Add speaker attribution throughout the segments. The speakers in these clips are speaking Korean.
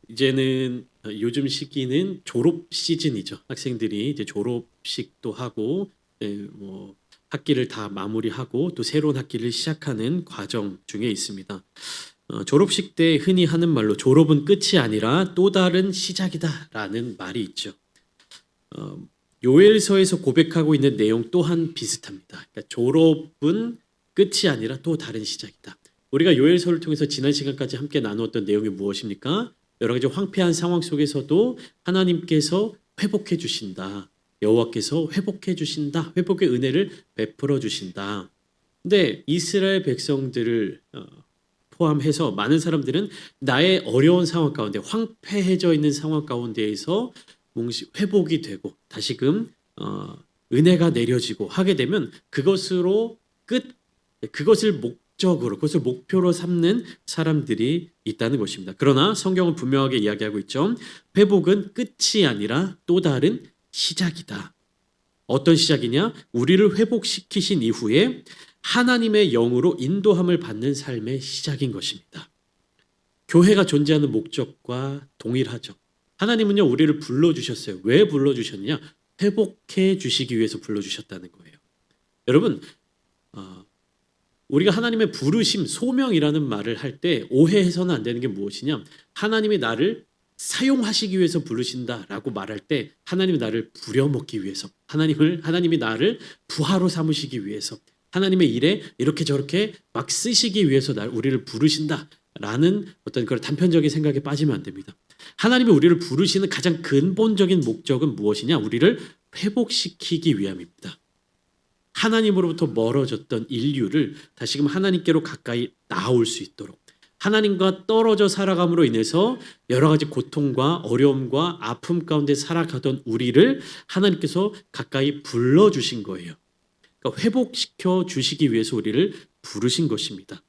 Speaker 1: 이제는 요즘 시기는 졸업 시즌이죠. 학생들이 이제 졸업식도 하고 뭐 학기를 다 마무리하고 또 새로운 학기를 시작하는 과정 중에 있습니다. 졸업식 때 흔히 하는 말로 졸업은 끝이 아니라 또 다른 시작이다라는 말이 있죠. 어, 요엘서에서 고백하고 있는 내용 또한 비슷합니다. 그러니까 졸업은 끝이 아니라 또 다른 시작이다. 우리가 요엘서를 통해서 지난 시간까지 함께 나누었던 내용이 무엇입니까? 여러 가지 황폐한 상황 속에서도 하나님께서 회복해 주신다. 여호와께서 회복해 주신다. 회복의 은혜를 베풀어 주신다. 근데 이스라엘 백성들을 포함해서 많은 사람들은 나의 어려운 상황 가운데 황폐해져 있는 상황 가운데에서 회복이 되고 다시금 은혜가 내려지고 하게 되면 그것을 목적으로 그것을 목표로 삼는 사람들이 있다는 것입니다. 그러나 성경은 분명하게 이야기하고 있죠. 회복은 끝이 아니라 또 다른 시작이다. 어떤 시작이냐? 우리를 회복시키신 이후에 하나님의 영으로 인도함을 받는 삶의 시작인 것입니다. 교회가 존재하는 목적과 동일하죠. 하나님은요, 우리를 불러주셨어요. 왜 불러주셨느냐? 회복해 주시기 위해서 불러주셨다는 거예요. 여러분, 우리가 하나님의 부르심, 소명이라는 말을 할 때 오해해서는 안 되는 게 무엇이냐? 하나님이 나를 사용하시기 위해서 부르신다라고 말할 때 하나님이 나를 부려먹기 위해서, 하나님이 나를 부하로 삼으시기 위해서, 하나님의 일에 이렇게 저렇게 막 쓰시기 위해서 우리를 부르신다라는 어떤 그런 단편적인 생각에 빠지면 안 됩니다. 하나님이 우리를 부르시는 가장 근본적인 목적은 무엇이냐? 우리를 회복시키기 위함입니다. 하나님으로부터 멀어졌던 인류를 다시금 하나님께로 가까이 나올 수 있도록, 하나님과 떨어져 살아감으로 인해서 여러 가지 고통과 어려움과 아픔 가운데 살아가던 우리를 하나님께서 가까이 불러주신 거예요. 그러니까 회복시켜 주시기 위해서 우리를 부르신 것입니다.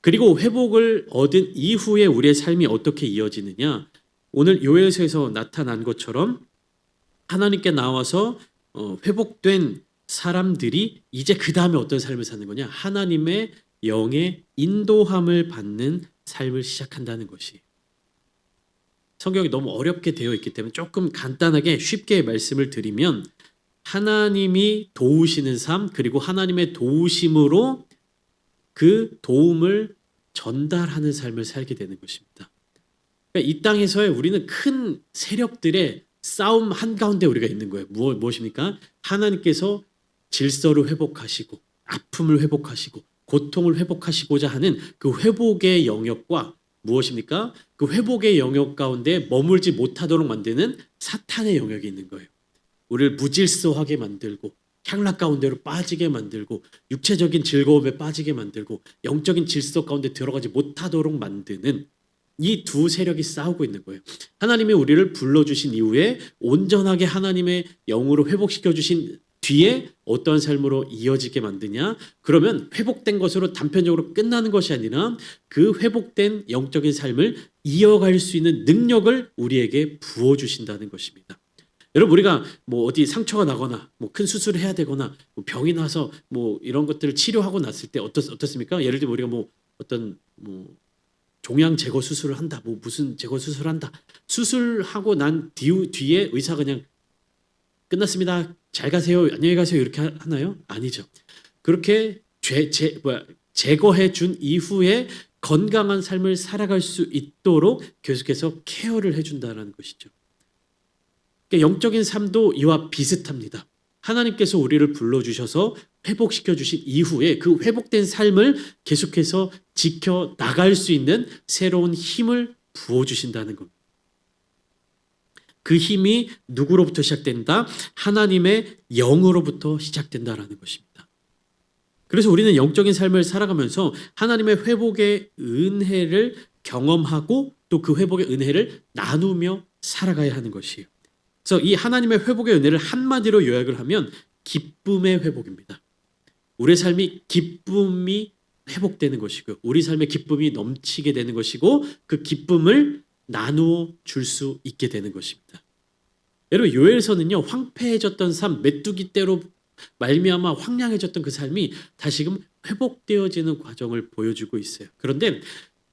Speaker 1: 그리고 회복을 얻은 이후에 우리의 삶이 어떻게 이어지느냐? 오늘 요엘서에서 나타난 것처럼 하나님께 나와서 회복된 사람들이 이제 그 다음에 어떤 삶을 사는 거냐? 하나님의 영의 인도함을 받는 삶을 시작한다는 것이. 성경이 너무 어렵게 되어 있기 때문에 조금 간단하게 쉽게 말씀을 드리면 하나님이 도우시는 삶, 그리고 하나님의 도우심으로 그 도움을 전달하는 삶을 살게 되는 것입니다. 그러니까 이 땅에서의 우리는 큰 세력들의 싸움 한가운데 우리가 있는 거예요. 무엇입니까? 하나님께서 질서를 회복하시고 아픔을 회복하시고 고통을 회복하시고자 하는 그 회복의 영역과 무엇입니까? 그 회복의 영역 가운데 머물지 못하도록 만드는 사탄의 영역이 있는 거예요. 우리를 무질서하게 만들고 향락 가운데로 빠지게 만들고 육체적인 즐거움에 빠지게 만들고 영적인 질서 가운데 들어가지 못하도록 만드는 이 두 세력이 싸우고 있는 거예요. 하나님이 우리를 불러주신 이후에 온전하게 하나님의 영으로 회복시켜 주신 뒤에 어떠한 삶으로 이어지게 만드냐? 그러면 회복된 것으로 단편적으로 끝나는 것이 아니라 그 회복된 영적인 삶을 이어갈 수 있는 능력을 우리에게 부어주신다는 것입니다. 여러분, 우리가 뭐 어디 상처가 나거나 뭐 큰 수술을 해야 되거나 뭐 병이 나서 뭐 이런 것들을 치료하고 났을 때 어떻습니까? 예를 들면 우리가 뭐 어떤 뭐 종양 제거 수술을 한다, 뭐 무슨 제거 수술을 한다. 수술하고 난 뒤에 의사가 그냥 끝났습니다. 잘 가세요. 안녕히 가세요. 이렇게 하나요? 아니죠. 그렇게 제거해 준 이후에 건강한 삶을 살아갈 수 있도록 계속해서 케어를 해준다는 것이죠. 그러니까 영적인 삶도 이와 비슷합니다. 하나님께서 우리를 불러주셔서 회복시켜 주신 이후에 그 회복된 삶을 계속해서 지켜 나갈 수 있는 새로운 힘을 부어주신다는 겁니다. 그 힘이 누구로부터 시작된다? 하나님의 영으로부터 시작된다라는 것입니다. 그래서 우리는 영적인 삶을 살아가면서 하나님의 회복의 은혜를 경험하고 또 그 회복의 은혜를 나누며 살아가야 하는 것이에요. 그래서 이 하나님의 회복의 은혜를 한마디로 요약을 하면 기쁨의 회복입니다. 우리의 삶이 기쁨이 회복되는 것이고 우리 삶의 기쁨이 넘치게 되는 것이고 그 기쁨을 나누어 줄 수 있게 되는 것입니다. 여러분, 요엘서는요, 황폐해졌던 삶, 메뚜기 떼로 말미암아 황량해졌던 그 삶이 다시금 회복되어지는 과정을 보여주고 있어요. 그런데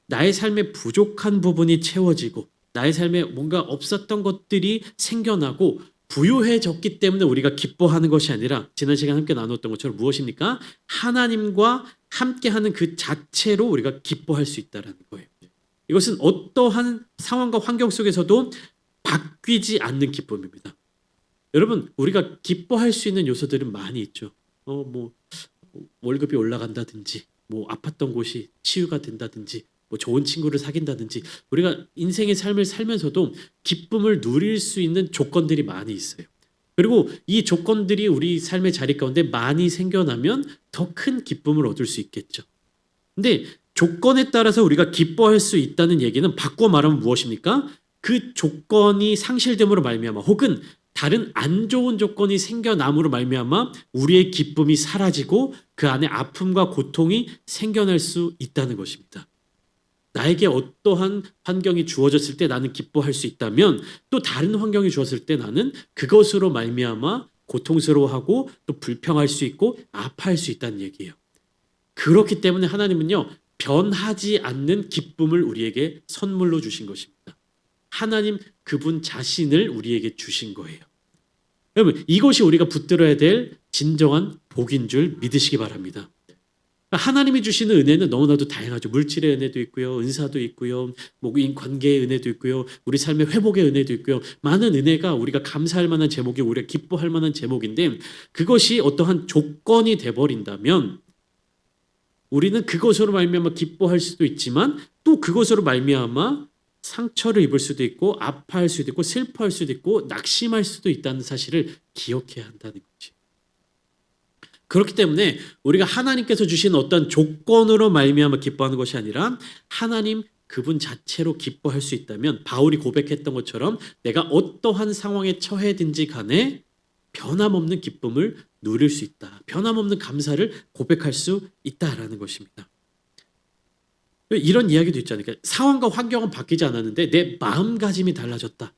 Speaker 1: 나의 삶의 부족한 부분이 채워지고 나의 삶에 뭔가 없었던 것들이 생겨나고 부유해졌기 때문에 우리가 기뻐하는 것이 아니라 지난 시간 함께 나눴던 것처럼 무엇입니까? 하나님과 함께하는 그 자체로 우리가 기뻐할 수 있다는 거예요. 이것은 어떠한 상황과 환경 속에서도 바뀌지 않는 기쁨입니다. 여러분, 우리가 기뻐할 수 있는 요소들은 많이 있죠. 뭐 월급이 올라간다든지, 뭐 아팠던 곳이 치유가 된다든지, 뭐 좋은 친구를 사귄다든지, 우리가 인생의 삶을 살면서도 기쁨을 누릴 수 있는 조건들이 많이 있어요. 그리고 이 조건들이 우리 삶의 자리 가운데 많이 생겨나면 더 큰 기쁨을 얻을 수 있겠죠. 근데 조건에 따라서 우리가 기뻐할 수 있다는 얘기는 바꿔 말하면 무엇입니까? 그 조건이 상실됨으로 말미암아 혹은 다른 안 좋은 조건이 생겨남으로 말미암아 우리의 기쁨이 사라지고 그 안에 아픔과 고통이 생겨날 수 있다는 것입니다. 나에게 어떠한 환경이 주어졌을 때 나는 기뻐할 수 있다면 또 다른 환경이 주어졌을 때 나는 그것으로 말미암아 고통스러워하고 또 불평할 수 있고 아파할 수 있다는 얘기예요. 그렇기 때문에 하나님은요, 변하지 않는 기쁨을 우리에게 선물로 주신 것입니다. 하나님 그분 자신을 우리에게 주신 거예요. 여러분, 이것이 우리가 붙들어야 될 진정한 복인 줄 믿으시기 바랍니다. 하나님이 주시는 은혜는 너무나도 다양하죠. 물질의 은혜도 있고요, 은사도 있고요, 뭐 관계의 은혜도 있고요, 우리 삶의 회복의 은혜도 있고요. 많은 은혜가 우리가 감사할 만한 제목이 우리가 기뻐할 만한 제목인데 그것이 어떠한 조건이 돼버린다면 우리는 그것으로 말미암아 기뻐할 수도 있지만 또 그것으로 말미암아 상처를 입을 수도 있고 아파할 수도 있고 슬퍼할 수도 있고 낙심할 수도 있다는 사실을 기억해야 한다는 거지. 그렇기 때문에 우리가 하나님께서 주신 어떤 조건으로 말미암아 기뻐하는 것이 아니라 하나님 그분 자체로 기뻐할 수 있다면 바울이 고백했던 것처럼 내가 어떠한 상황에 처해든지 간에 변함없는 기쁨을 누릴 수 있다. 변함없는 감사를 고백할 수 있다라는 것입니다. 이런 이야기도 있잖아요. 그러니까 상황과 환경은 바뀌지 않았는데 내 마음가짐이 달라졌다.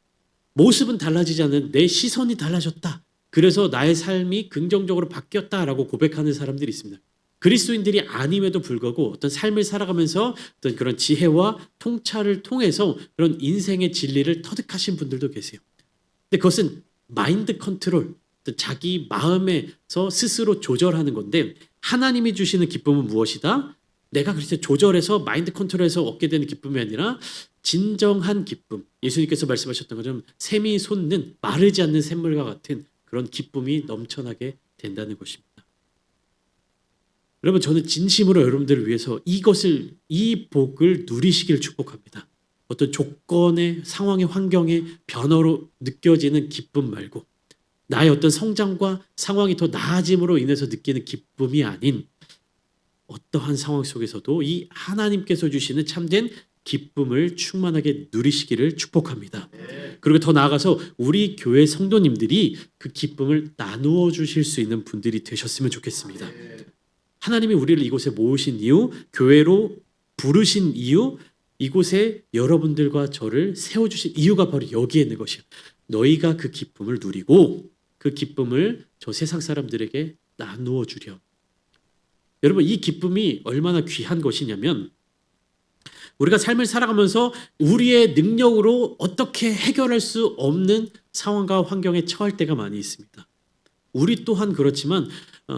Speaker 1: 모습은 달라지지 않는 내 시선이 달라졌다. 그래서 나의 삶이 긍정적으로 바뀌었다라고 고백하는 사람들이 있습니다. 그리스도인들이 아님에도 불구하고 어떤 삶을 살아가면서 어떤 그런 지혜와 통찰을 통해서 그런 인생의 진리를 터득하신 분들도 계세요. 근데 그것은 마인드 컨트롤, 자기 마음에서 스스로 조절하는 건데 하나님이 주시는 기쁨은 무엇이다? 내가 그렇게 조절해서 마인드 컨트롤해서 얻게 되는 기쁨이 아니라 진정한 기쁨. 예수님께서 말씀하셨던 것처럼 샘이 솟는 마르지 않는 샘물과 같은 그런 기쁨이 넘쳐나게 된다는 것입니다. 여러분, 저는 진심으로 여러분들을 위해서 이 복을 누리시길 축복합니다. 어떤 조건의 상황의 환경의 변화로 느껴지는 기쁨 말고 나의 어떤 성장과 상황이 더 나아짐으로 인해서 느끼는 기쁨이 아닌 어떠한 상황 속에서도 이 하나님께서 주시는 참된 기쁨을 충만하게 누리시기를 축복합니다. 그리고 더 나아가서 우리 교회 성도님들이 그 기쁨을 나누어 주실 수 있는 분들이 되셨으면 좋겠습니다. 하나님이 우리를 이곳에 모으신 이유, 교회로 부르신 이유, 이곳에 여러분들과 저를 세워주신 이유가 바로 여기에 있는 것이에요. 너희가 그 기쁨을 누리고 그 기쁨을 저 세상 사람들에게 나누어 주려. 여러분, 이 기쁨이 얼마나 귀한 것이냐면 우리가 삶을 살아가면서 우리의 능력으로 어떻게 해결할 수 없는 상황과 환경에 처할 때가 많이 있습니다. 우리 또한 그렇지만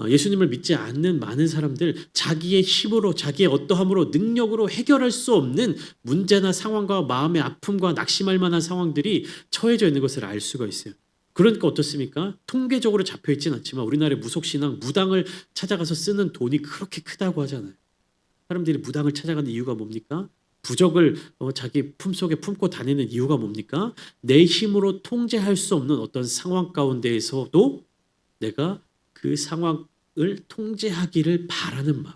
Speaker 1: 예수님을 믿지 않는 많은 사람들 자기의 힘으로 자기의 어떠함으로 능력으로 해결할 수 없는 문제나 상황과 마음의 아픔과 낙심할 만한 상황들이 처해져 있는 것을 알 수가 있어요. 그러니까 어떻습니까? 통계적으로 잡혀있진 않지만 우리나라의 무속신앙 무당을 찾아가서 쓰는 돈이 그렇게 크다고 하잖아요. 사람들이 무당을 찾아가는 이유가 뭡니까? 부적을 자기 품속에 품고 다니는 이유가 뭡니까? 내 힘으로 통제할 수 없는 어떤 상황 가운데에서도 내가 그 상황을 통제하기를 바라는 마음.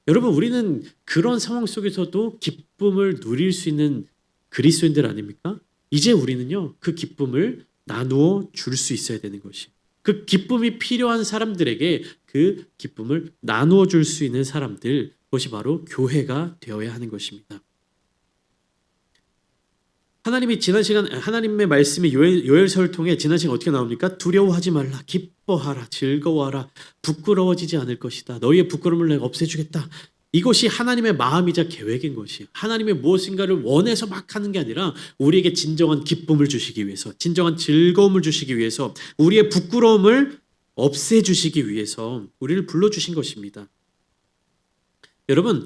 Speaker 1: 여러분, 우리는 그런 상황 속에서도 기쁨을 누릴 수 있는 그리스도인들 아닙니까? 이제 우리는요, 그 기쁨을 나누어 줄 수 있어야 되는 것이. 그 기쁨이 필요한 사람들에게 그 기쁨을 나누어 줄 수 있는 사람들, 그것이 바로 교회가 되어야 하는 것입니다. 하나님이 지난 시간 하나님의 말씀이 요엘서를 통해 지난 시간 어떻게 나옵니까? 두려워하지 말라, 기뻐하라, 즐거워하라, 부끄러워지지 않을 것이다. 너희의 부끄러움을 내가 없애주겠다. 이것이 하나님의 마음이자 계획인 것이에요. 하나님의 무엇인가를 원해서 막 하는 게 아니라 우리에게 진정한 기쁨을 주시기 위해서, 진정한 즐거움을 주시기 위해서, 우리의 부끄러움을 없애주시기 위해서 우리를 불러주신 것입니다. 여러분,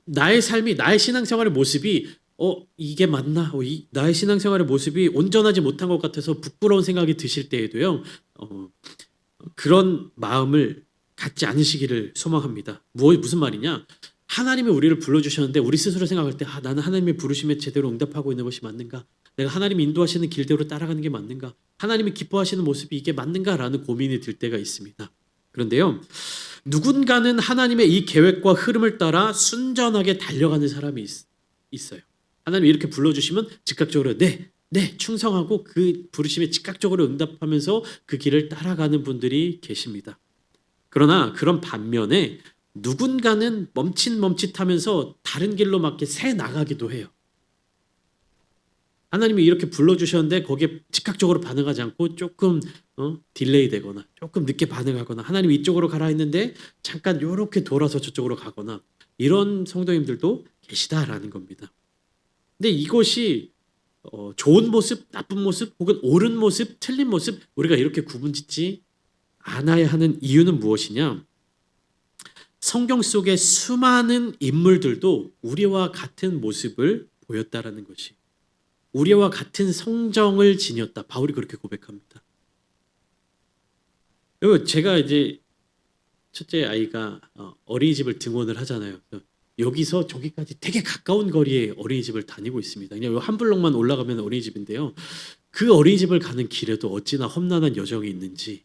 Speaker 1: 나의 삶이, 나의 신앙생활의 모습이 이게 맞나? 나의 신앙생활의 모습이 온전하지 못한 것 같아서 부끄러운 생각이 드실 때에도요. 그런 마음을 갖지 않으시기를 소망합니다. 무슨 말이냐? 하나님이 우리를 불러주셨는데 우리 스스로 생각할 때 나는 하나님의 부르심에 제대로 응답하고 있는 것이 맞는가? 내가 하나님이 인도하시는 길대로 따라가는 게 맞는가? 하나님이 기뻐하시는 모습이 이게 맞는가라는 고민이 들 때가 있습니다. 그런데요. 누군가는 하나님의 이 계획과 흐름을 따라 순전하게 달려가는 사람이 있어요. 하나님이 이렇게 불러주시면 즉각적으로 네, 충성하고 그 부르심에 즉각적으로 응답하면서 그 길을 따라가는 분들이 계십니다. 그러나 그런 반면에 누군가는 멈칫멈칫하면서 다른 길로 막 새 나가기도 해요. 하나님이 이렇게 불러주셨는데 거기에 즉각적으로 반응하지 않고 조금 딜레이 되거나 조금 늦게 반응하거나, 하나님이 이쪽으로 가라 했는데 잠깐 이렇게 돌아서 저쪽으로 가거나, 이런 성도님들도 계시다라는 겁니다. 근데 이것이 좋은 모습, 나쁜 모습, 혹은 옳은 모습, 틀린 모습, 우리가 이렇게 구분짓지 않아야 하는 이유는 무엇이냐? 성경 속의 수많은 인물들도 우리와 같은 모습을 보였다라는 것이, 우리와 같은 성정을 지녔다. 바울이 그렇게 고백합니다. 제가 이제 첫째 아이가 어린이집을 등원을 하잖아요. 여기서 저기까지 되게 가까운 거리에 어린이집을 다니고 있습니다. 그냥 한 블록만 올라가면 어린이집인데요. 그 어린이집을 가는 길에도 어찌나 험난한 여정이 있는지,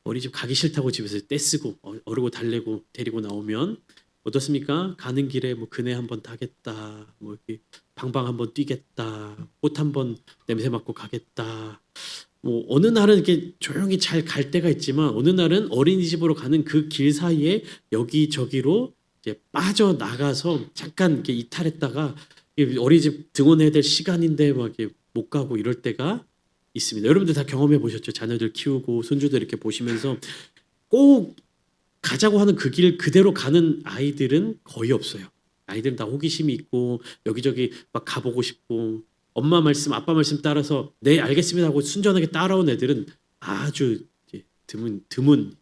Speaker 1: 어린이집 가기 싫다고 집에서 떼쓰고 어르고 달래고 데리고 나오면 어떻습니까? 가는 길에 뭐 그네 한번 타겠다, 뭐 이렇게 방방 한번 뛰겠다, 꽃 한번 냄새 맡고 가겠다. 뭐 어느 날은 이렇게 조용히 잘 갈 때가 있지만 어느 날은 어린이집으로 가는 그 길 사이에 여기저기로 이제 빠져 나가서 잠깐 이렇게 이탈했다가 어린이집 등원해야 될 시간인데 막 이렇게 못 가고 이럴 때가 있습니다. 여러분들 다 경험해 보셨죠? 자녀들 키우고 손주들 이렇게 보시면서 꼭 가자고 하는 그 길 그대로 가는 아이들은 거의 없어요. 아이들은 다 호기심이 있고 여기저기 막 가보고 싶고, 엄마 말씀, 아빠 말씀 따라서 네 알겠습니다 하고 순전하게 따라온 애들은 아주 드문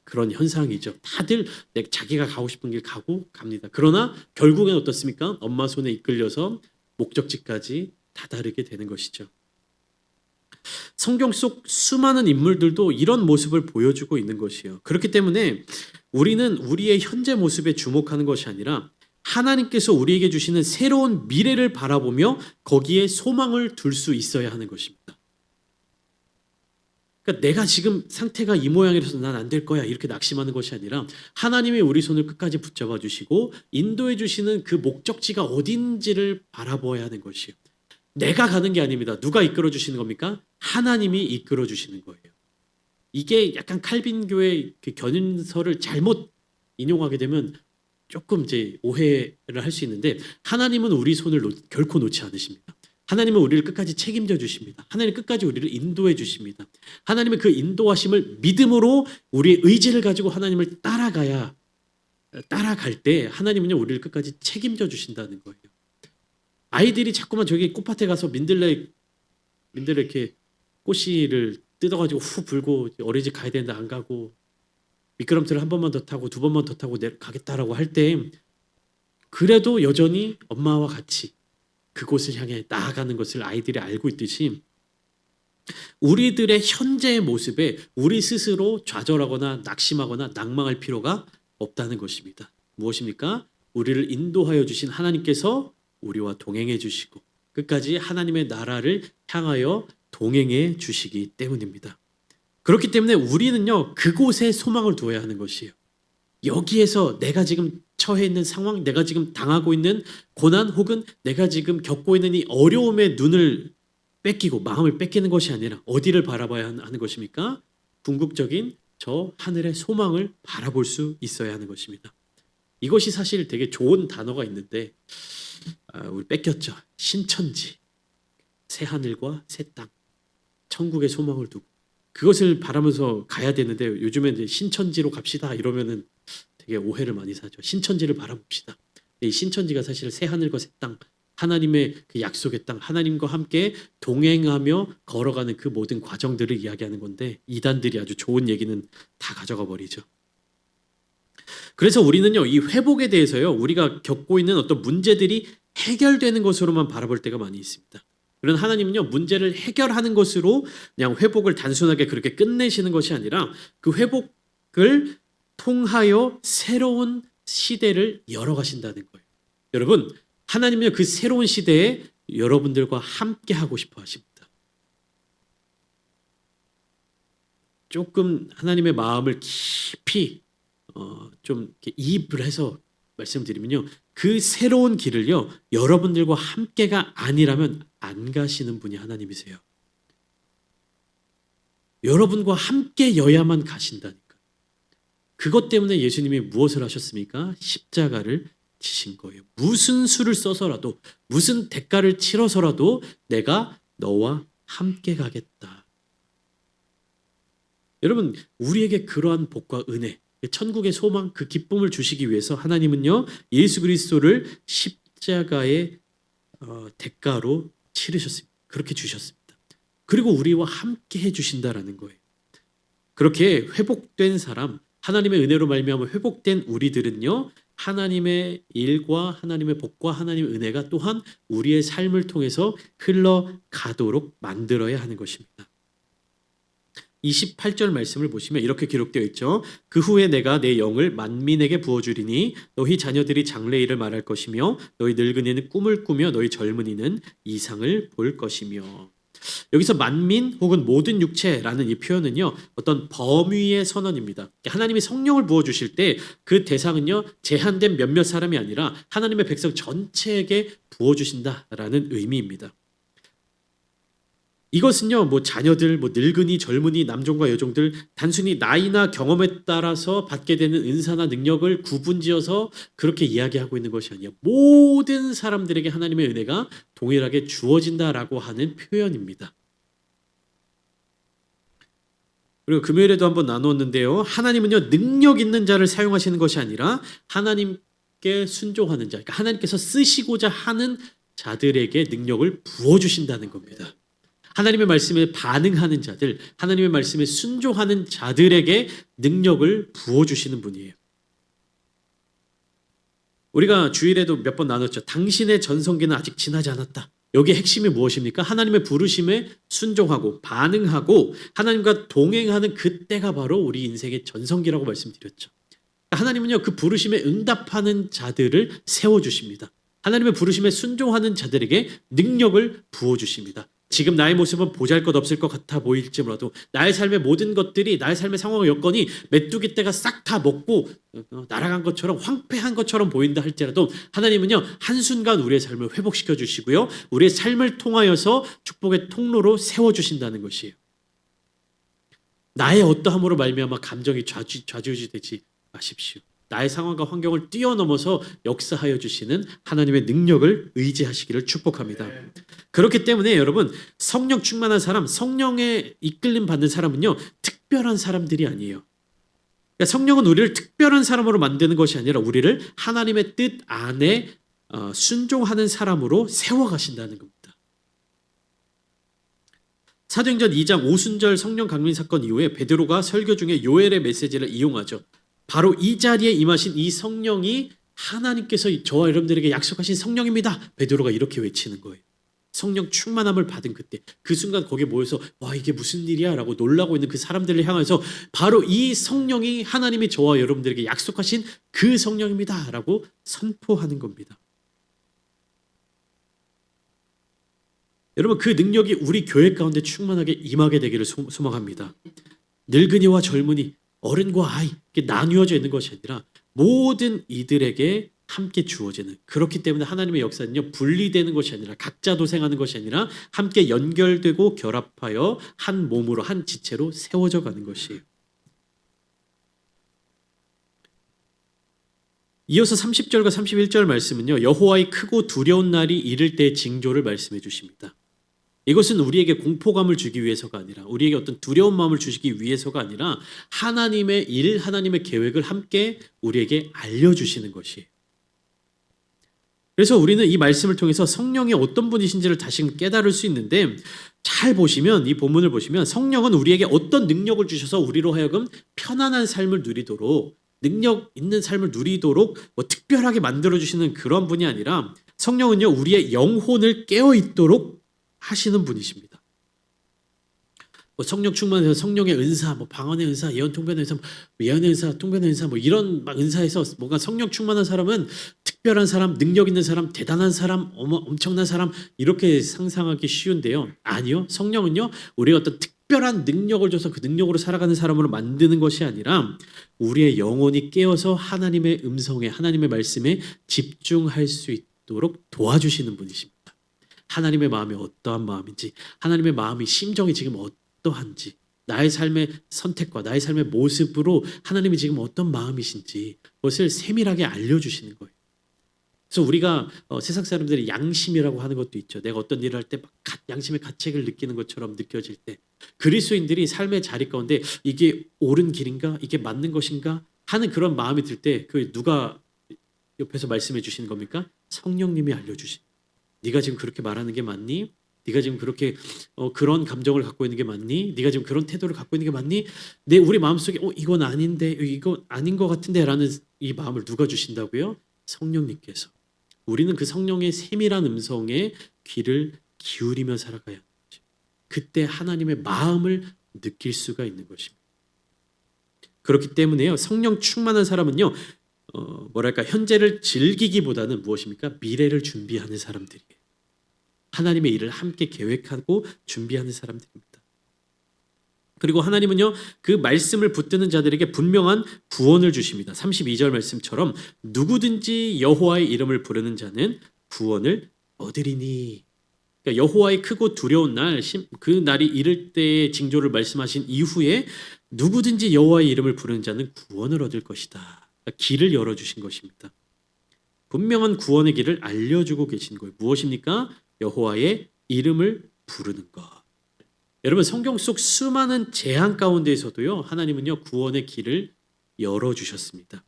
Speaker 1: 그런 현상이죠. 다들 자기가 가고 싶은 길 가고 갑니다. 그러나 결국엔 어떻습니까? 엄마 손에 이끌려서 목적지까지 다다르게 되는 것이죠. 성경 속 수많은 인물들도 이런 모습을 보여주고 있는 것이에요. 그렇기 때문에 우리는 우리의 현재 모습에 주목하는 것이 아니라 하나님께서 우리에게 주시는 새로운 미래를 바라보며 거기에 소망을 둘 수 있어야 하는 것입니다. 그러니까 내가 지금 상태가 이 모양이라서 난 안 될 거야 이렇게 낙심하는 것이 아니라 하나님이 우리 손을 끝까지 붙잡아 주시고 인도해 주시는 그 목적지가 어딘지를 바라보아야 하는 것이에요. 내가 가는 게 아닙니다. 누가 이끌어 주시는 겁니까? 하나님이 이끌어 주시는 거예요. 이게 약간 칼빈교의 그 견인서를 잘못 인용하게 되면 조금 이제 오해를 할 수 있는데, 하나님은 우리 손을 결코 놓지 않으십니다. 하나님은 우리를 끝까지 책임져 주십니다. 하나님 끝까지 우리를 인도해 주십니다. 하나님의 그 인도하심을 믿음으로 우리의 의지를 가지고 하나님을 따라갈 때 하나님은요 우리를 끝까지 책임져 주신다는 거예요. 아이들이 자꾸만 저기 꽃밭에 가서 민들레 이렇게 꽃씨를 뜯어가지고 후 불고 어린이집 가야 되는데 안 가고, 미끄럼틀을 한 번만 더 타고 두 번만 더 타고 가겠다라고 할 때 그래도 여전히 엄마와 같이 그곳을 향해 나아가는 것을 아이들이 알고 있듯이, 우리들의 현재의 모습에 우리 스스로 좌절하거나 낙심하거나 낭망할 필요가 없다는 것입니다. 무엇입니까? 우리를 인도하여 주신 하나님께서 우리와 동행해 주시고 끝까지 하나님의 나라를 향하여 동행해 주시기 때문입니다. 그렇기 때문에 우리는요 그곳에 소망을 두어야 하는 것이에요. 여기에서 내가 지금 처해 있는 상황, 내가 지금 당하고 있는 고난, 혹은 내가 지금 겪고 있는 이 어려움의 눈을 뺏기고 마음을 뺏기는 것이 아니라 어디를 바라봐야 하는 것입니까? 궁극적인 저 하늘의 소망을 바라볼 수 있어야 하는 것입니다. 이것이 사실 되게 좋은 단어가 있는데 우리 뺏겼죠. 신천지, 새 하늘과 새 땅, 천국의 소망을 두고 그것을 바라면서 가야 되는데, 요즘에 이제 신천지로 갑시다 이러면은 되게 오해를 많이 사죠. 신천지를 바라봅시다. 이 신천지가 사실 새하늘과 새 땅, 하나님의 그 약속의 땅, 하나님과 함께 동행하며 걸어가는 그 모든 과정들을 이야기하는 건데 이단들이 아주 좋은 얘기는 다 가져가 버리죠. 그래서 우리는요, 이 회복에 대해서요, 우리가 겪고 있는 어떤 문제들이 해결되는 것으로만 바라볼 때가 많이 있습니다. 그런 하나님은요, 문제를 해결하는 것으로 그냥 회복을 단순하게 그렇게 끝내시는 것이 아니라 그 회복을 통하여 새로운 시대를 열어가신다는 거예요. 여러분, 하나님은요, 그 새로운 시대에 여러분들과 함께 하고 싶어 하십니다. 조금 하나님의 마음을 깊이 좀 이렇게 이입을 해서 말씀드리면요, 그 새로운 길을요, 여러분들과 함께가 아니라면 안 가시는 분이 하나님이세요. 여러분과 함께여야만 가신다니까. 그것 때문에 예수님이 무엇을 하셨습니까? 십자가를 지신 거예요. 무슨 수를 써서라도, 무슨 대가를 치러서라도 내가 너와 함께 가겠다. 여러분, 우리에게 그러한 복과 은혜, 천국의 소망, 그 기쁨을 주시기 위해서 하나님은요, 예수 그리스도를 십자가의 대가로 치르셨습니다. 그렇게 주셨습니다. 그리고 우리와 함께 해주신다라는 거예요. 그렇게 회복된 사람, 하나님의 은혜로 말미암아 회복된 우리들은요, 하나님의 일과 하나님의 복과 하나님의 은혜가 또한 우리의 삶을 통해서 흘러가도록 만들어야 하는 것입니다. 28절 말씀을 보시면 이렇게 기록되어 있죠. 그 후에 내가 내 영을 만민에게 부어주리니 너희 자녀들이 장래일을 말할 것이며 너희 늙은이는 꿈을 꾸며 너희 젊은이는 이상을 볼 것이며. 여기서 만민 혹은 모든 육체라는 이 표현은요, 어떤 범위의 선언입니다. 하나님이 성령을 부어주실 때 그 대상은요, 제한된 몇몇 사람이 아니라 하나님의 백성 전체에게 부어주신다라는 의미입니다. 이것은요, 뭐 자녀들, 뭐 늙은이, 젊은이, 남종과 여종들 단순히 나이나 경험에 따라서 받게 되는 은사나 능력을 구분지어서 그렇게 이야기하고 있는 것이 아니에요. 모든 사람들에게 하나님의 은혜가 동일하게 주어진다라고 하는 표현입니다. 그리고 금요일에도 한번 나누었는데요. 하나님은요, 능력 있는 자를 사용하시는 것이 아니라 하나님께 순종하는 자, 그러니까 하나님께서 쓰시고자 하는 자들에게 능력을 부어주신다는 겁니다. 하나님의 말씀에 반응하는 자들, 하나님의 말씀에 순종하는 자들에게 능력을 부어주시는 분이에요. 우리가 주일에도 몇 번 나눴죠. 당신의 전성기는 아직 지나지 않았다. 여기에 핵심이 무엇입니까? 하나님의 부르심에 순종하고 반응하고 하나님과 동행하는 그때가 바로 우리 인생의 전성기라고 말씀드렸죠. 하나님은요, 그 부르심에 응답하는 자들을 세워주십니다. 하나님의 부르심에 순종하는 자들에게 능력을 부어주십니다. 지금 나의 모습은 보잘것없을 것 같아 보일지 몰라도 나의 삶의 모든 것들이, 나의 삶의 상황과 여건이 메뚜기 떼가 싹 다 먹고 날아간 것처럼 황폐한 것처럼 보인다 할지라도 하나님은요, 한순간 우리의 삶을 회복시켜 주시고요, 우리의 삶을 통하여서 축복의 통로로 세워주신다는 것이에요. 나의 어떠함으로 말미암아 감정이 좌지우지되지 마십시오. 나의 상황과 환경을 뛰어넘어서 역사하여 주시는 하나님의 능력을 의지하시기를 축복합니다. 그렇기 때문에 여러분, 성령 충만한 사람, 성령에 이끌림 받는 사람은요, 특별한 사람들이 아니에요. 그러니까 성령은 우리를 특별한 사람으로 만드는 것이 아니라 우리를 하나님의 뜻 안에 순종하는 사람으로 세워가신다는 겁니다. 사도행전 2장 오순절 성령 강림 사건 이후에 베드로가 설교 중에 요엘의 메시지를 이용하죠. 바로 이 자리에 임하신 이 성령이 하나님께서 저와 여러분들에게 약속하신 성령입니다. 베드로가 이렇게 외치는 거예요. 성령 충만함을 받은 그때, 그 순간 거기에 모여서 와, 이게 무슨 일이야 라고 놀라고 있는 그 사람들을 향해서 바로 이 성령이 하나님이 저와 여러분들에게 약속하신 그 성령입니다 라고 선포하는 겁니다. 여러분, 그 능력이 우리 교회 가운데 충만하게 임하게 되기를 소망합니다. 늙은이와 젊은이, 어른과 아이, 이렇게 나뉘어져 있는 것이 아니라 모든 이들에게 함께 주어지는, 그렇기 때문에 하나님의 역사는요, 분리되는 것이 아니라 각자 도생하는 것이 아니라 함께 연결되고 결합하여 한 몸으로, 한 지체로 세워져 가는 것이에요. 이어서 30절과 31절 말씀은요, 여호와의 크고 두려운 날이 이를 때의 징조를 말씀해 주십니다. 이것은 우리에게 공포감을 주기 위해서가 아니라 우리에게 어떤 두려운 마음을 주시기 위해서가 아니라 하나님의 일, 하나님의 계획을 함께 우리에게 알려주시는 것이에요. 그래서 우리는 이 말씀을 통해서 성령이 어떤 분이신지를 다시 깨달을 수 있는데 잘 보시면 이 본문을 보시면 성령은 우리에게 어떤 능력을 주셔서 우리로 하여금 편안한 삶을 누리도록 능력 있는 삶을 누리도록 뭐 특별하게 만들어주시는 그런 분이 아니라 성령은요 우리의 영혼을 깨어있도록 하시는 분이십니다. 뭐 성령 충만해서 성령의 은사, 뭐 방언의 은사, 예언 통변의 은사, 뭐 예언의 은사, 통변의 은사, 뭐 이런 막 은사에서 뭔가 성령 충만한 사람은 특별한 사람, 능력 있는 사람, 대단한 사람, 엄청난 사람 이렇게 상상하기 쉬운데요. 아니요, 성령은요 우리가 어떤 특별한 능력을 줘서 그 능력으로 살아가는 사람으로 만드는 것이 아니라 우리의 영혼이 깨어서 하나님의 음성에, 하나님의 말씀에 집중할 수 있도록 도와주시는 분이십니다. 하나님의 마음이 어떠한 마음인지, 하나님의 마음이 심정이 지금 어떠한지, 나의 삶의 선택과 나의 삶의 모습으로 하나님이 지금 어떤 마음이신지 그것을 세밀하게 알려주시는 거예요. 그래서 우리가 세상 사람들이 양심이라고 하는 것도 있죠. 내가 어떤 일을 할 때 양심의 가책을 느끼는 것처럼 느껴질 때 그리스도인들이 삶의 자리 가운데 이게 옳은 길인가? 이게 맞는 것인가? 하는 그런 마음이 들 때 그 누가 옆에서 말씀해 주시는 겁니까? 성령님이 알려주신. 네가 지금 그렇게 말하는 게 맞니? 네가 지금 그렇게 그런 감정을 갖고 있는 게 맞니? 네가 지금 그런 태도를 갖고 있는 게 맞니? 우리 마음속에 이건 아닌데 이거 아닌 것 같은데 라는 이 마음을 누가 주신다고요? 성령님께서. 우리는 그 성령의 세밀한 음성에 귀를 기울이며 살아가야 하죠. 그때 하나님의 마음을 느낄 수가 있는 것입니다. 그렇기 때문에요. 성령 충만한 사람은요. 현재를 즐기기보다는 무엇입니까? 미래를 준비하는 사람들이에요. 하나님의 일을 함께 계획하고 준비하는 사람들입니다. 그리고 하나님은요 그 말씀을 붙드는 자들에게 분명한 구원을 주십니다. 32절 말씀처럼 누구든지 여호와의 이름을 부르는 자는 구원을 얻으리니. 그러니까 여호와의 크고 두려운 날, 그 날이 이를 때의 징조를 말씀하신 이후에 누구든지 여호와의 이름을 부르는 자는 구원을 얻을 것이다. 그러니까 길을 열어주신 것입니다. 분명한 구원의 길을 알려주고 계신 거예요. 무엇입니까? 여호와의 이름을 부르는 것. 여러분 성경 속 수많은 재앙 가운데에서도요 하나님은요 구원의 길을 열어주셨습니다.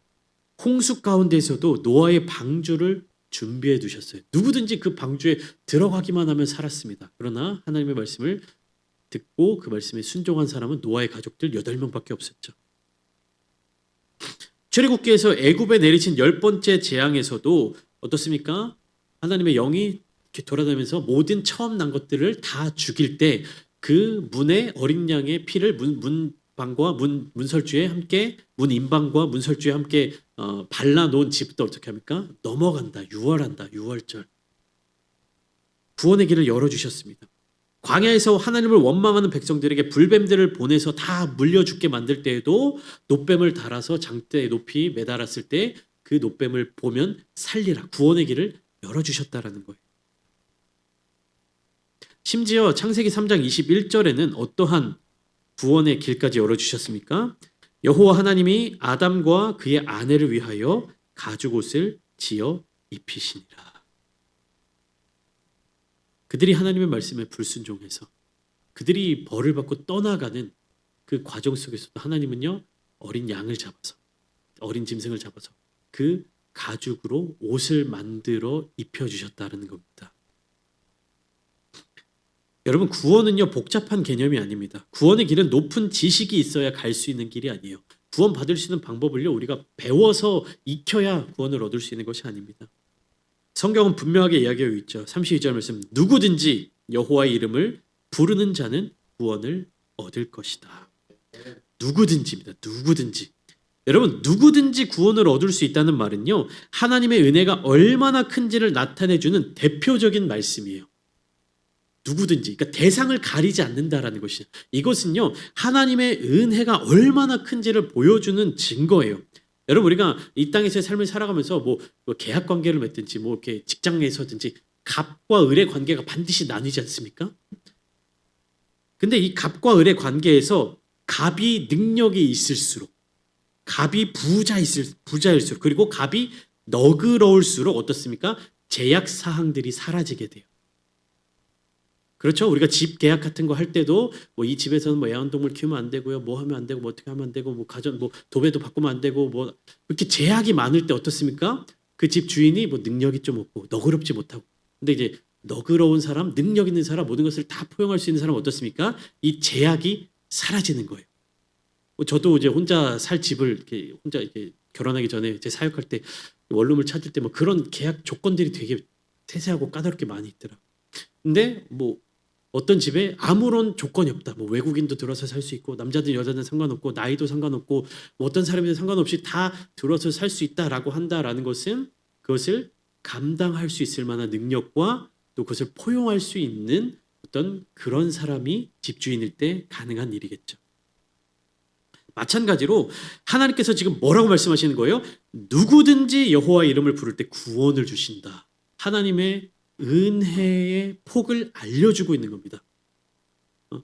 Speaker 1: 홍수 가운데에서도 노아의 방주를 준비해 두셨어요. 누구든지 그 방주에 들어가기만 하면 살았습니다. 그러나 하나님의 말씀을 듣고 그 말씀에 순종한 사람은 노아의 가족들 8명밖에 없었죠. 출애굽기에서 애굽에 내리신 10번째 재앙에서도 어떻습니까? 하나님의 영이 이렇게 돌아다니면서 모든 처음 난 것들을 다 죽일 때 그 문에 어린 양의 피를 문방과 문설주에 함께 문인방과 문설주에 함께 발라놓은 집도 어떻게 합니까? 넘어간다. 유월한다. 유월절. 구원의 길을 열어주셨습니다. 광야에서 하나님을 원망하는 백성들에게 불뱀들을 보내서 다 물려 죽게 만들 때에도 놋뱀을 달아서 장대에 높이 매달았을 때 그 놋뱀을 보면 살리라. 구원의 길을 열어주셨다라는 거예요. 심지어 창세기 3장 21절에는 어떠한 구원의 길까지 열어주셨습니까? 여호와 하나님이 아담과 그의 아내를 위하여 가죽옷을 지어 입히시니라. 그들이 하나님의 말씀에 불순종해서 그들이 벌을 받고 떠나가는 그 과정 속에서도 하나님은요 어린 양을 잡아서 어린 짐승을 잡아서 그 가죽으로 옷을 만들어 입혀주셨다는 겁니다. 여러분 구원은요 복잡한 개념이 아닙니다. 구원의 길은 높은 지식이 있어야 갈 수 있는 길이 아니에요. 구원 받을 수 있는 방법을요 우리가 배워서 익혀야 구원을 얻을 수 있는 것이 아닙니다. 성경은 분명하게 이야기하고 있죠. 32절 말씀 누구든지 여호와의 이름을 부르는 자는 구원을 얻을 것이다. 누구든지입니다. 누구든지. 여러분 누구든지 구원을 얻을 수 있다는 말은요 하나님의 은혜가 얼마나 큰지를 나타내주는 대표적인 말씀이에요. 누구든지, 그러니까 대상을 가리지 않는다라는 것이죠. 이것은요 하나님의 은혜가 얼마나 큰지를 보여주는 증거예요. 여러분 우리가 이 땅에서의 삶을 살아가면서 뭐 계약 관계를 맺든지 뭐 이렇게 직장에서든지 갑과 을의 관계가 반드시 나뉘지 않습니까? 근데 이 갑과 을의 관계에서 갑이 능력이 있을수록, 갑이 부자일수록, 그리고 갑이 너그러울수록 어떻습니까? 제약 사항들이 사라지게 돼요. 그렇죠. 우리가 집 계약 같은 거 할 때도 뭐 이 집에서는 뭐 애완동물 키우면 안 되고요. 뭐 하면 안 되고 뭐 어떻게 하면 안 되고 뭐 가전 뭐 도배도 바꾸면 안 되고 뭐 이렇게 제약이 많을 때 어떻습니까? 그 집 주인이 뭐 능력이 좀 없고 너그럽지 못하고. 근데 이제 너그러운 사람, 능력 있는 사람, 모든 것을 다 포용할 수 있는 사람 어떻습니까? 이 제약이 사라지는 거예요. 저도 이제 혼자 살 집을 이렇게 혼자 이렇게 결혼하기 전에 제 사역할 때 원룸을 찾을 때 뭐 그런 계약 조건들이 되게 세세하고 까다롭게 많이 있더라. 근데 뭐 어떤 집에 아무런 조건이 없다. 뭐 외국인도 들어서 살 수 있고 남자든 여자든 상관없고 나이도 상관없고 뭐 어떤 사람이든 상관없이 다 들어서 살 수 있다라고 한다라는 것은 그것을 감당할 수 있을 만한 능력과 또 그것을 포용할 수 있는 어떤 그런 사람이 집주인일 때 가능한 일이겠죠. 마찬가지로 하나님께서 지금 뭐라고 말씀하시는 거예요? 누구든지 여호와의 이름을 부를 때 구원을 주신다. 하나님의 은혜의 폭을 알려주고 있는 겁니다.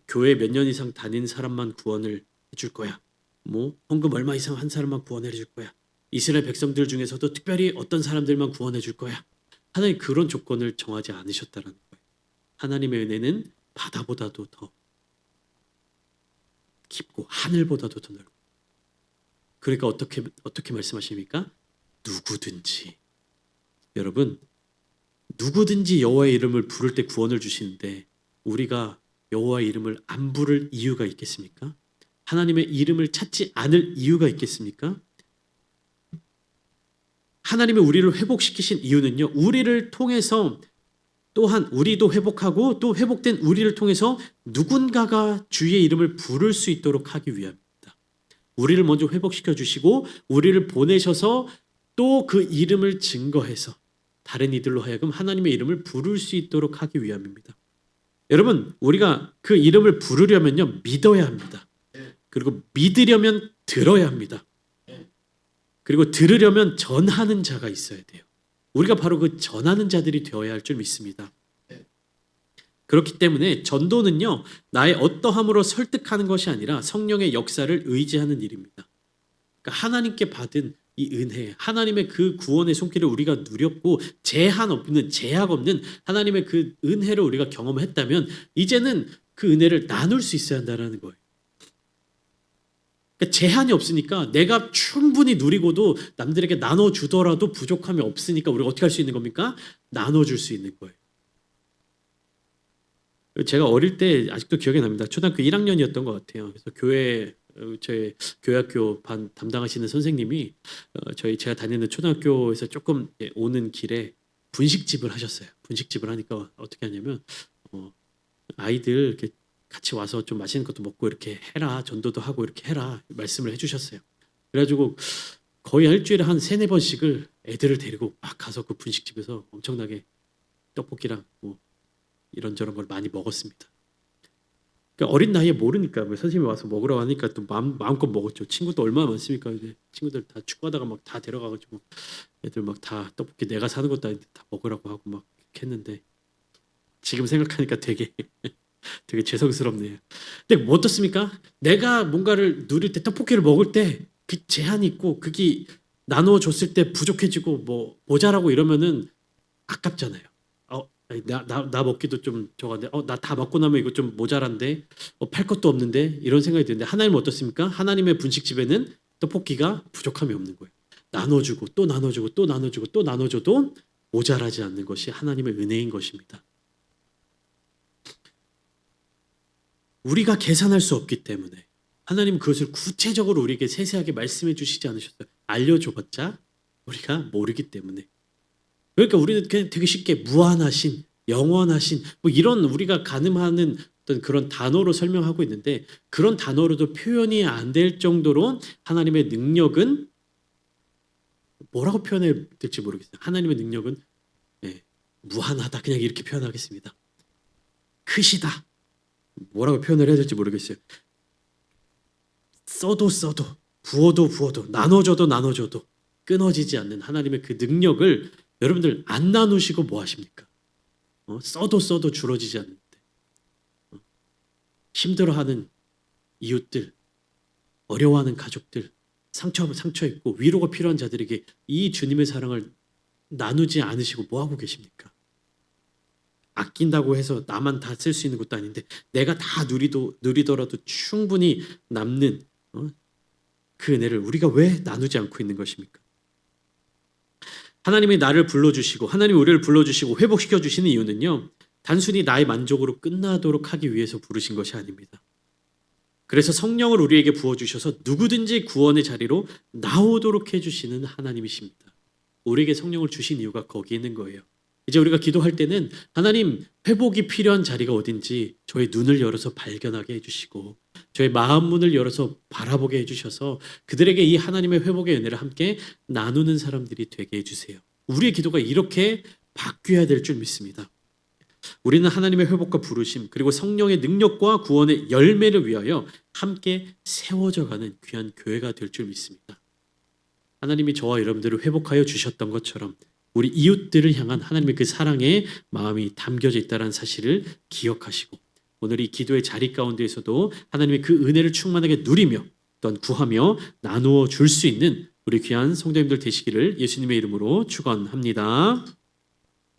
Speaker 1: 교회 몇 년 이상 다닌 사람만 구원을 해줄 거야. 뭐 헌금 얼마 이상 한 사람만 구원해 줄 거야. 이스라엘 백성들 중에서도 특별히 어떤 사람들만 구원해 줄 거야. 하나님 그런 조건을 정하지 않으셨다는 거예요. 하나님의 은혜는 바다보다도 더 깊고 하늘보다도 더 넓고. 그러니까 어떻게 말씀하십니까? 누구든지. 여러분, 누구든지 여호와의 이름을 부를 때 구원을 주시는데 우리가 여호와의 이름을 안 부를 이유가 있겠습니까? 하나님의 이름을 찾지 않을 이유가 있겠습니까? 하나님이 우리를 회복시키신 이유는요. 우리를 통해서 또한 우리도 회복하고 또 회복된 우리를 통해서 누군가가 주의 이름을 부를 수 있도록 하기 위함입니다. 우리를 먼저 회복시켜 주시고 우리를 보내셔서 또 그 이름을 증거해서 다른 이들로 하여금 하나님의 이름을 부를 수 있도록 하기 위함입니다. 여러분, 우리가 그 이름을 부르려면요. 믿어야 합니다. 그리고 믿으려면 들어야 합니다. 그리고 들으려면 전하는 자가 있어야 돼요. 우리가 바로 그 전하는 자들이 되어야 할 줄 믿습니다. 그렇기 때문에 전도는요. 나의 어떠함으로 설득하는 것이 아니라 성령의 역사를 의지하는 일입니다. 그러니까 하나님께 받은 이 은혜, 하나님의 그 구원의 손길을 우리가 누렸고 제한 없는, 제약 없는 하나님의 그 은혜를 우리가 경험했다면 이제는 그 은혜를 나눌 수 있어야 한다는 거예요. 그러니까 제한이 없으니까 내가 충분히 누리고도 남들에게 나눠주더라도 부족함이 없으니까 우리가 어떻게 할 수 있는 겁니까? 나눠줄 수 있는 거예요. 제가 어릴 때 아직도 기억이 납니다. 초등학교 1학년이었던 것 같아요. 그래서 저희 교회학교 반 담당하시는 선생님이 제가 다니는 초등학교에서 조금 오는 길에 분식집을 하셨어요. 분식집을 하니까 어떻게 하냐면 아이들 이렇게 같이 와서 좀 맛있는 것도 먹고 이렇게 해라. 전도도 하고 이렇게 해라. 말씀을 해주셨어요. 그래가지고 거의 일주일에 한 3-4번씩을 애들을 데리고 막 가서 그 분식집에서 엄청나게 떡볶이랑 뭐 이런저런 걸 많이 먹었습니다. 그러니까 어린 나이에 모르니까 선생님이 와서 먹으라고 하니까 또 마음껏 먹었죠. 친구도 얼마나 많습니까? 이제 친구들 다 축구하다가 막 다 데려가가지고 애들 막 다 떡볶이 내가 사는 것도 아닌데 다 먹으라고 하고 막 했는데 지금 생각하니까 되게 죄송스럽네요. 근데 뭐 어떻습니까? 내가 뭔가를 누릴 때 떡볶이를 먹을 때 그 제한이 있고 그게 나눠줬을 때 부족해지고 뭐 모자라고 이러면은 아깝잖아요. 나 먹기도 좀 저건데 나 다 먹고 나면 이거 좀 모자란데 팔 것도 없는데 이런 생각이 드는데 하나님은 어떻습니까? 하나님의 분식집에는 떡볶이가 부족함이 없는 거예요. 나눠주고 또 나눠주고 또 나눠주고 또 나눠줘도 모자라지 않는 것이 하나님의 은혜인 것입니다. 우리가 계산할 수 없기 때문에 하나님은 그것을 구체적으로 우리에게 세세하게 말씀해 주시지 않으셨어요. 알려줘봤자 우리가 모르기 때문에. 그러니까 우리는 그냥 되게 쉽게 무한하신, 영원하신 뭐 이런 우리가 가늠하는 어떤 그런 단어로 설명하고 있는데 그런 단어로도 표현이 안 될 정도로 하나님의 능력은 뭐라고 표현해야 될지 모르겠어요. 하나님의 능력은 무한하다. 그냥 이렇게 표현하겠습니다. 크시다. 뭐라고 표현을 해야 될지 모르겠어요. 써도 부어도 나눠줘도 끊어지지 않는 하나님의 그 능력을 여러분들 안 나누시고 뭐 하십니까? 써도 줄어지지 않는데 힘들어하는 이웃들, 어려워하는 가족들, 상처 있고 위로가 필요한 자들에게 이 주님의 사랑을 나누지 않으시고 뭐 하고 계십니까? 아낀다고 해서 나만 다 쓸 수 있는 것도 아닌데 내가 다 누리더라도 충분히 남는 그 은혜를 우리가 왜 나누지 않고 있는 것입니까? 하나님이 나를 불러주시고 하나님이 우리를 불러주시고 회복시켜 주시는 이유는요, 단순히 나의 만족으로 끝나도록 하기 위해서 부르신 것이 아닙니다. 그래서 성령을 우리에게 부어주셔서 누구든지 구원의 자리로 나오도록 해주시는 하나님이십니다. 우리에게 성령을 주신 이유가 거기 있는 거예요. 이제 우리가 기도할 때는 하나님, 회복이 필요한 자리가 어딘지 저의 눈을 열어서 발견하게 해주시고 저의 마음 문을 열어서 바라보게 해주셔서 그들에게 이 하나님의 회복의 은혜를 함께 나누는 사람들이 되게 해주세요. 우리의 기도가 이렇게 바뀌어야 될 줄 믿습니다. 우리는 하나님의 회복과 부르심 그리고 성령의 능력과 구원의 열매를 위하여 함께 세워져가는 귀한 교회가 될 줄 믿습니다. 하나님이 저와 여러분들을 회복하여 주셨던 것처럼 우리 이웃들을 향한 하나님의 그 사랑의 마음이 담겨져 있다는 사실을 기억하시고 오늘 이 기도의 자리 가운데에서도 하나님의 그 은혜를 충만하게 누리며 또한 구하며 나누어 줄 수 있는 우리 귀한 성도님들 되시기를 예수님의 이름으로 축원합니다.